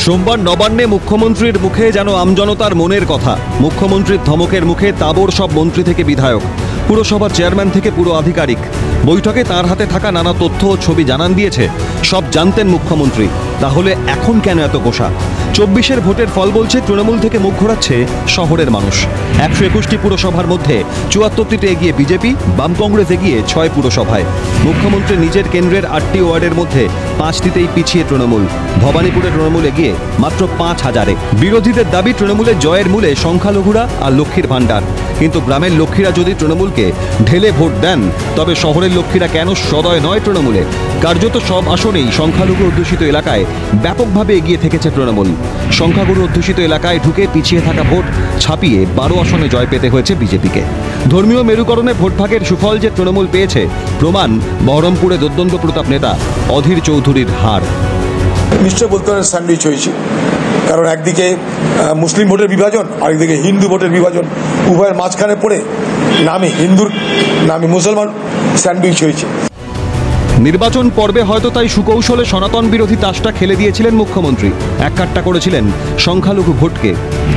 সোমবার নবান্নে মুখ্যমন্ত্রীর মুখে যেন আমজনতার মনের কথা। মুখ্যমন্ত্রীর ধমকের মুখে তাবড় সব মন্ত্রী থেকে বিধায়ক, পুরসভার চেয়ারম্যান থেকে পুরো আধিকারিক। বৈঠকে তার হাতে থাকা নানা তথ্য ও ছবি জানান দিয়েছে। সব জানতেন মুখ্যমন্ত্রী, তাহলে এখন কেন এত গোসা? 24-এর ভোটের ফল বলছে তৃণমূল থেকে মুখ ঘোরাচ্ছে শহরের মানুষ। 121টি পুরসভার মধ্যে 74টিতে এগিয়ে বিজেপি, বাম কংগ্রেস এগিয়ে 6 পুরসভায়। মুখ্যমন্ত্রী নিজের কেন্দ্রের 8টি ওয়ার্ডের মধ্যে 5টিতেই পিছিয়ে তৃণমূল। ভবানীপুরে তৃণমূল এগিয়ে মাত্র 5,000-এ। বিরোধীদের দাবি তৃণমূলের জয়ের মূলে সংখ্যালঘুরা আর লক্ষ্মীর ভাণ্ডার। কিন্তু গ্রামের লক্ষ্মীরা যদি তৃণমূলকে ঢেলে ভোট দেন, তবে শহরের লক্ষ্মীরা কেন সদয় নয় তৃণমূলে? কার্যত সব আসনেই সংখ্যালঘু অধ্যুষিত এলাকায় ব্যাপকভাবে এগিয়ে থেকেছে তৃণমূল। সংখ্যাগুরু অধ্যুষিত এলাকায় ঢুকে পিছিয়ে থাকা ভোট ছাপিয়ে 12 আসনে জয় পেতে হয়েছে বিজেপিকে। ধর্মীয় মেরুকরণে ভোটভাগের সুফল যে তৃণমূল পেয়েছে, প্রমাণ বহরমপুরে দুর্দান্ত প্রতাপ নেতা অধীর চৌধুরীর হার। নিশ্চয় বলতে পারেন স্যান্ডউইচ হয়েছে, কারণ একদিকে মুসলিম ভোটের বিভাজন, আরেকদিকে হিন্দু ভোটের বিভাজন, উভয়ের মাঝখানে পড়ে নামে হিন্দুর নামে মুসলমান স্যান্ডউইচ হয়েছে। নির্বাচন পর্বে হয়তো তাই সুকৌশলে সনাতন বিরোধী তাসটা খেলে দিয়েছিলেন মুখ্যমন্ত্রী। এককাট্টা করেছিলেন সংখ্যালঘু ভোটকে।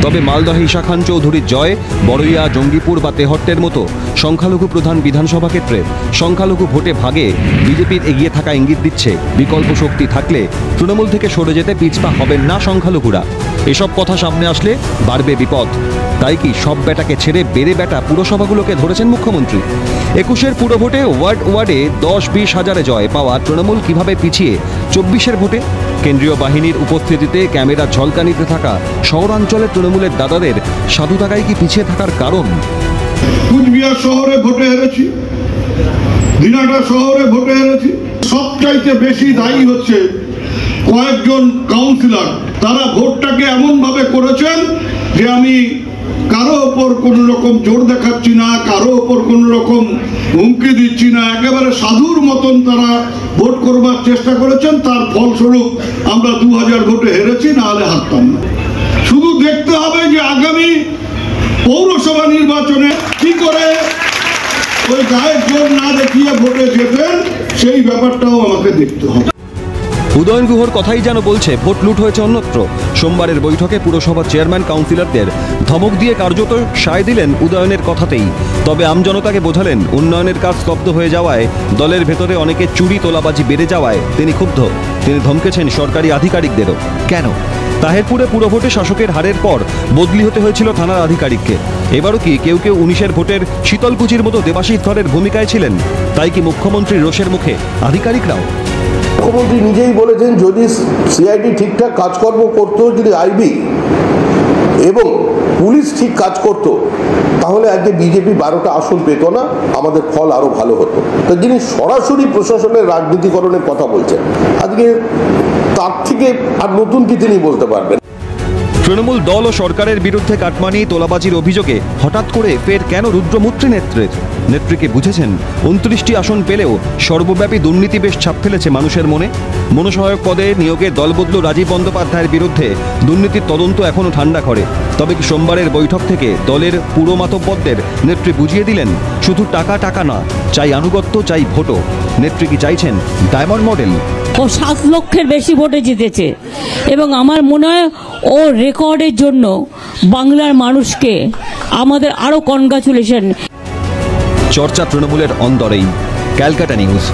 তবে মালদহে ঈশা খান চৌধুরীর জয়, বড়ইয়া, জঙ্গিপুর বা তেহট্টের মতো সংখ্যালঘু প্রধান বিধানসভা ক্ষেত্রে সংখ্যালঘু ভোটে ভাগে বিজেপির এগিয়ে থাকা ইঙ্গিত দিচ্ছে বিকল্প শক্তি থাকলে তৃণমূল থেকে সরে যেতে পিছপা হবেন না সংখ্যালঘুরা। এসব কথা সামনে আসলে বাড়বে বিপদ। তাই কি সব বেটাকে ছেড়ে বেড়ে বেটা পুরসভাগুলোকে ধরেছেন মুখ্যমন্ত্রী? 21-এর পুরো ভোটে ওয়ার্ডে 10-20 হাজারে জয় পাওয়া তৃণমূল কিভাবে পিছিয়ে 24-এর ভোটে? কেন্দ্রীয় বাহিনীর উপস্থিতিতে ক্যামেরা ঝলকানিতে থাকা শহরাঞ্চলের তৃণমূলের দাদাদের সাধু টাকায় কি পিছিয়ে থাকার কারণ? কুচবিহার শহরে ভোটে হেরেছি, দিনাটা শহরে ভোটে হেরেছি। সবচাইতে বেশি দায়ী হচ্ছে কয়েকজন কাউন্সিলর। তারা ভোটটাকে এমন ভাবে করেছেন যে আমি কারো ওপর কোনো রকম জোর দেখাচ্ছি না, কারো ওপর কোনো রকম হুমকি দিচ্ছি না, একেবারে সাধুর মতন তারা ভোট করবার চেষ্টা করেছেন। তার ফলস্বরূপ আমরা 2000 ভোটে হেরেছি, না হলে হারতাম না। শুধু দেখতে হবে যে আগামী পৌরসভা নির্বাচনে কি করে ওই গায়ের জোর না দেখিয়ে ভোটে যেতেন, সেই ব্যাপারটাও আমাকে দেখতে হবে। উদয়ন গুহর কথাই যেন বলছে ভোট লুট হয়েছে অন্যত্র। সোমবারের বৈঠকে পুরসভার চেয়ারম্যান কাউন্সিলরদের ধমক দিয়ে কার্যত সায় দিলেন উদয়নের কথাতেই। তবে আমজনতাকে বোঝালেন উন্নয়নের কাজ স্তব্ধ হয়ে যাওয়ায়, দলের ভেতরে অনেকে চুরি তোলাবাজি বেড়ে যাওয়ায় তিনি ক্ষুব্ধ। তিনি ধমকেছেন সরকারি আধিকারিকদেরও। কেন? তাহেরপুরে পুরভোটে শাসকের হারের পর বদলি হতে হয়েছিল থানার আধিকারিককে। এবারও কি কেউ 19-এর ভোটের শীতলকুচির মতো দেবাশিস ধরের ভূমিকায় ছিলেন? তাই কি মুখ্যমন্ত্রীর রোষের মুখে আধিকারিকরাও? মুখ্যমন্ত্রী নিজেই বলেছেন, যদি সিআইডি ঠিকঠাক কাজকর্ম করতো, যদি আইবি এবং পুলিশ ঠিক কাজ করত, তাহলে আজকে বিজেপি 12টা আসন পেত না, আমাদের ফল আরো ভালো হতো। তো যিনি সরাসরি প্রশাসনের রাজনীতিকরণের কথা বলছেন, আজকে তার থেকে আর নতুন কি তিনি বলতে পারবেন? তৃণমূল দল ও সরকারের বিরুদ্ধে কাটমানি তোলাবাজির অভিযোগে হঠাৎ করে ফের কেন রুদ্রমূর্তি নেত্রীকে বুঝেছেন 29টি আসন পেলেও সর্বব্যাপী দুর্নীতি বেশ ছাপ ফেলেছে মানুষের মনে। মনোসহায়ক পদে নিয়োগে দলবদলু রাজীব বন্দ্যোপাধ্যায়ের বিরুদ্ধে দুর্নীতির তদন্ত এখনও ঠান্ডা করে। তবে কি সোমবারের বৈঠক থেকে দলের পুরো মাতব্বরদের নেত্রী বুঝিয়ে দিলেন শুধু টাকা টাকা না, চাই আনুগত্য, চাই ভোটও? নেত্রী কি চাইছেন ডায়মন্ড মডেল? ও 7 লক্ষের বেশি ভোটে জিতেছে এবং আমার মনে হয় ও রেকর্ডের জন্য বাংলার মানুষকে আমাদের আরো কনগ্রাচুলেশন। চর্চা তৃণমূলের অন্দরেই। ক্যালকাটা নিউজ।